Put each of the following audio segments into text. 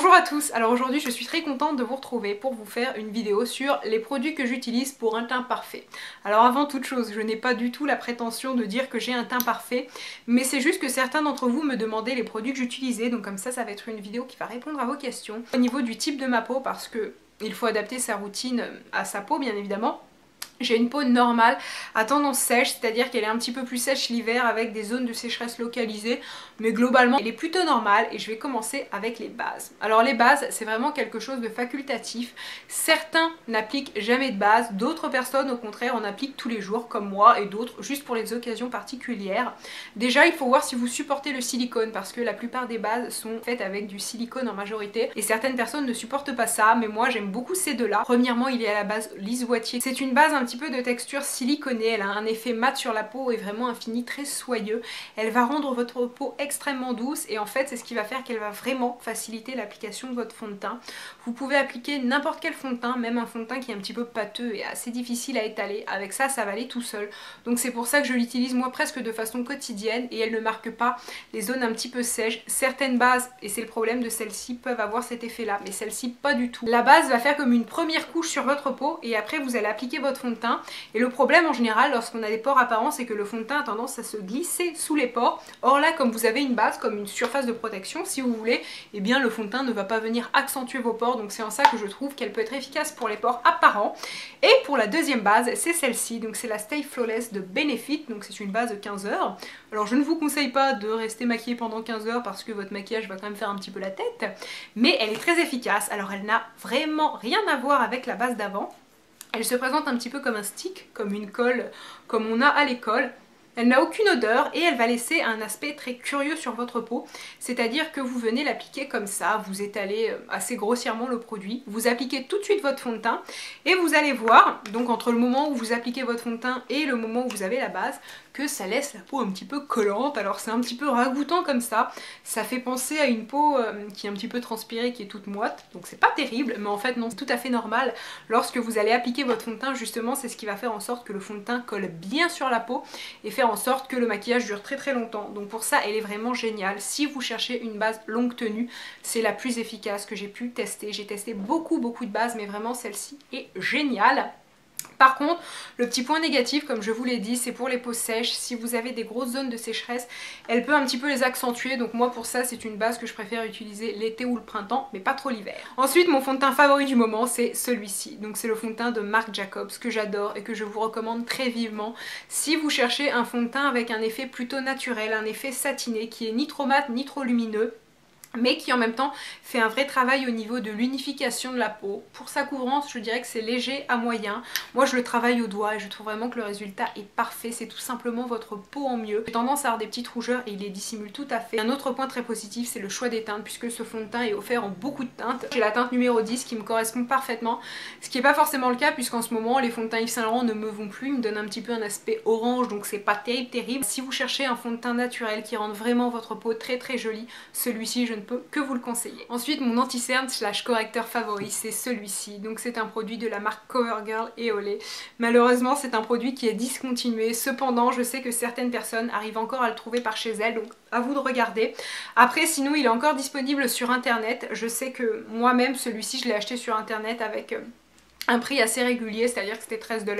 Bonjour à tous, alors aujourd'hui je suis très contente de vous retrouver pour vous faire une vidéo sur les produits que j'utilise pour un teint parfait. Alors avant toute chose, je n'ai pas du tout la prétention de dire que j'ai un teint parfait, mais c'est juste que certains d'entre vous me demandaient les produits que j'utilisais, donc comme ça va être une vidéo qui va répondre à vos questions. Au niveau du type de ma peau, parce que il faut adapter sa routine à sa peau bien évidemment. J'ai une peau normale à tendance sèche, c'est-à-dire qu'elle est un petit peu plus sèche l'hiver avec des zones de sécheresse localisées, mais globalement elle est plutôt normale et je vais commencer avec les bases. Alors les bases, c'est vraiment quelque chose de facultatif. Certains n'appliquent jamais de base, d'autres personnes au contraire en appliquent tous les jours comme moi et d'autres juste pour les occasions particulières. Déjà il faut voir si vous supportez le silicone parce que la plupart des bases sont faites avec du silicone en majorité et certaines personnes ne supportent pas ça, mais moi j'aime beaucoup ces deux-là. Premièrement il y a la base Lise Watier, c'est une base un petit peu de texture siliconée, elle a un effet mat sur la peau et vraiment un fini très soyeux. Elle va rendre votre peau extrêmement douce et en fait c'est ce qui va faire qu'elle va vraiment faciliter l'application de votre fond de teint. Vous pouvez appliquer n'importe quel fond de teint, même un fond de teint qui est un petit peu pâteux et assez difficile à étaler. Avec ça, ça va aller tout seul. Donc c'est pour ça que je l'utilise moi presque de façon quotidienne et elle ne marque pas les zones un petit peu sèches. Certaines bases, et c'est le problème de celles-ci, peuvent avoir cet effet là, mais celle-ci pas du tout. La base va faire comme une première couche sur votre peau et après vous allez appliquer votre fond de teint. Et le problème en général lorsqu'on a des pores apparents, c'est que le fond de teint a tendance à se glisser sous les pores. Or là, comme vous avez une base, comme une surface de protection si vous voulez, eh bien le fond de teint ne va pas venir accentuer vos pores, donc c'est en ça que je trouve qu'elle peut être efficace pour les pores apparents. Et pour la deuxième base, c'est celle-ci, donc c'est la Stay Flawless de Benefit, donc c'est une base de 15 heures. Alors je ne vous conseille pas de rester maquillée pendant 15 heures parce que votre maquillage va quand même faire un petit peu la tête, mais elle est très efficace. Alors elle n'a vraiment rien à voir avec la base d'avant. Elle se présente un petit peu comme un stick, comme une colle, comme on a à l'école. Elle n'a aucune odeur et elle va laisser un aspect très curieux sur votre peau, c'est-à-dire que vous venez l'appliquer comme ça, vous étalez assez grossièrement le produit, vous appliquez tout de suite votre fond de teint et vous allez voir, donc entre le moment où vous appliquez votre fond de teint et le moment où vous avez la base, que ça laisse la peau un petit peu collante. Alors c'est un petit peu ragoûtant comme ça fait penser à une peau qui est un petit peu transpirée, qui est toute moite, donc c'est pas terrible, mais en fait non, c'est tout à fait normal. Lorsque vous allez appliquer votre fond de teint, justement c'est ce qui va faire en sorte que le fond de teint colle bien sur la peau et faire en sorte que le maquillage dure très très longtemps. Donc pour ça elle est vraiment géniale. Si vous cherchez une base longue tenue, c'est la plus efficace que j'ai pu tester. J'ai testé beaucoup de bases, mais vraiment celle-ci est géniale. Par contre, le petit point négatif, comme je vous l'ai dit, c'est pour les peaux sèches. Si vous avez des grosses zones de sécheresse, elle peut un petit peu les accentuer. Donc moi pour ça, c'est une base que je préfère utiliser l'été ou le printemps, mais pas trop l'hiver. Ensuite, mon fond de teint favori du moment, c'est celui-ci. Donc c'est le fond de teint de Marc Jacobs que j'adore et que je vous recommande très vivement. Si vous cherchez un fond de teint avec un effet plutôt naturel, un effet satiné, qui est ni trop mat ni trop lumineux, mais qui en même temps fait un vrai travail au niveau de l'unification de la peau. Pour sa couvrance, je dirais que c'est léger à moyen. Moi je le travaille au doigt et je trouve vraiment que le résultat est parfait. C'est tout simplement votre peau en mieux. J'ai tendance à avoir des petites rougeurs et il les dissimule tout à fait. Un autre point très positif, c'est le choix des teintes, puisque ce fond de teint est offert en beaucoup de teintes. J'ai la teinte numéro 10 qui me correspond parfaitement, ce qui n'est pas forcément le cas puisqu'en ce moment les fonds de teint Yves Saint Laurent ne me vont plus, ils me donnent un petit peu un aspect orange, donc c'est pas terrible. Si vous cherchez un fond de teint naturel qui rende vraiment votre peau très jolie, celui-ci je ne peux que vous le conseiller. Ensuite, mon anti-cerne slash correcteur favori, c'est celui-ci. Donc c'est un produit de la marque CoverGirl et Olay. Malheureusement, c'est un produit qui est discontinué. Cependant, je sais que certaines personnes arrivent encore à le trouver par chez elles, donc à vous de regarder. Après, sinon, il est encore disponible sur internet. Je sais que moi-même, celui-ci, je l'ai acheté sur internet avec un prix assez régulier, c'est-à-dire que c'était 13 $,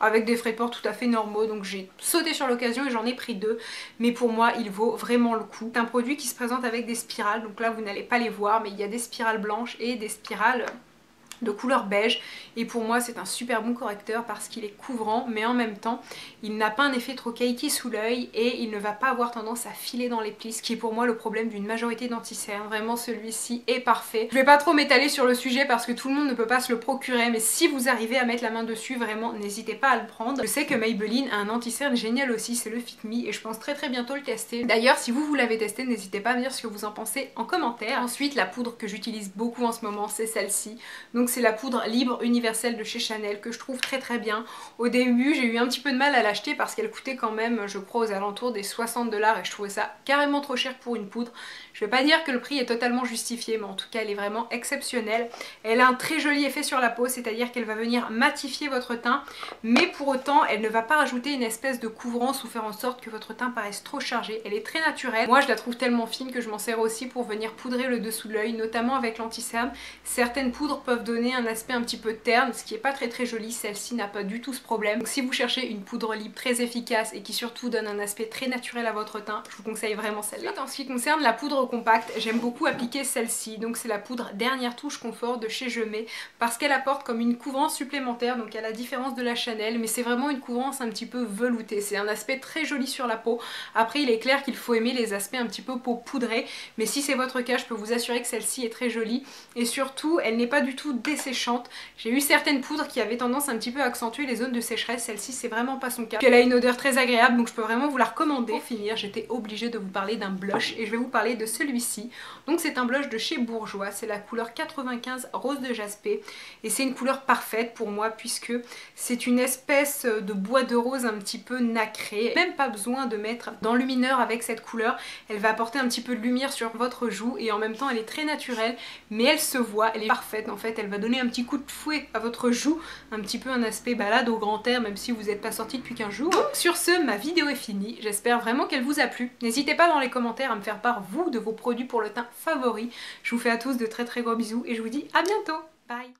avec des frais de port tout à fait normaux, donc j'ai sauté sur l'occasion et j'en ai pris deux, mais pour moi il vaut vraiment le coup. C'est un produit qui se présente avec des spirales, donc là vous n'allez pas les voir, mais il y a des spirales blanches et des spirales de couleur beige, et pour moi c'est un super bon correcteur parce qu'il est couvrant, mais en même temps il n'a pas un effet trop cakey sous l'œil et il ne va pas avoir tendance à filer dans les plis, ce qui est pour moi le problème d'une majorité d'anti-cernes. Vraiment celui-ci est parfait. Je vais pas trop m'étaler sur le sujet parce que tout le monde ne peut pas se le procurer, mais si vous arrivez à mettre la main dessus, vraiment n'hésitez pas à le prendre. Je sais que Maybelline a un anti-cerne génial aussi, c'est le Fit Me, et je pense très bientôt le tester. D'ailleurs si vous l'avez testé, n'hésitez pas à me dire ce que vous en pensez en commentaire. Ensuite, la poudre que j'utilise beaucoup en ce moment, c'est celle-ci. Donc donc c'est la poudre libre universelle de chez Chanel que je trouve très bien. Au début j'ai eu un petit peu de mal à l'acheter parce qu'elle coûtait quand même, je crois, aux alentours des 60 $ et je trouvais ça carrément trop cher pour une poudre. Je vais pas dire que le prix est totalement justifié, mais en tout cas elle est vraiment exceptionnelle. Elle a un très joli effet sur la peau, c'est-à-dire qu'elle va venir matifier votre teint, mais pour autant elle ne va pas rajouter une espèce de couvrance ou faire en sorte que votre teint paraisse trop chargé. Elle est très naturelle. Moi je la trouve tellement fine que je m'en sers aussi pour venir poudrer le dessous de l'œil, notamment avec l'anti-cerne. Certaines poudres peuvent donner un aspect un petit peu terne, ce qui est pas très joli. Celle-ci n'a pas du tout ce problème. Donc si vous cherchez une poudre libre très efficace et qui surtout donne un aspect très naturel à votre teint, je vous conseille vraiment celle-là. En ce qui concerne la poudre compacte, j'aime beaucoup appliquer celle-ci. Donc c'est la poudre dernière touche confort de chez Je Mets, parce qu'elle apporte comme une couvrance supplémentaire, donc à la différence de la Chanel, mais c'est vraiment une couvrance un petit peu veloutée. C'est un aspect très joli sur la peau. Après il est clair qu'il faut aimer les aspects un petit peu peau poudrée, mais si c'est votre cas, je peux vous assurer que celle-ci est très jolie et surtout elle n'est pas du tout desséchante. J'ai eu certaines poudres qui avaient tendance un petit peu à accentuer les zones de sécheresse, celle-ci c'est vraiment pas son cas. Elle a une odeur très agréable, donc je peux vraiment vous la recommander. Pour finir, j'étais obligée de vous parler d'un blush et je vais vous parler de celui-ci. Donc c'est un blush de chez Bourjois, c'est la couleur 95 rose de jaspé et c'est une couleur parfaite pour moi puisque c'est une espèce de bois de rose un petit peu nacré. Même pas besoin de mettre d'enlumineur avec cette couleur, elle va apporter un petit peu de lumière sur votre joue et en même temps elle est très naturelle, mais elle se voit, elle est parfaite en fait, elle va donner un petit coup de fouet à votre joue, un petit peu un aspect balade au grand air même si vous n'êtes pas sorti depuis 15 jours. Donc sur ce, ma vidéo est finie, j'espère vraiment qu'elle vous a plu. N'hésitez pas dans les commentaires à me faire part vous de vos produits pour le teint favoris. Je vous fais à tous de très gros bisous et je vous dis à bientôt, bye.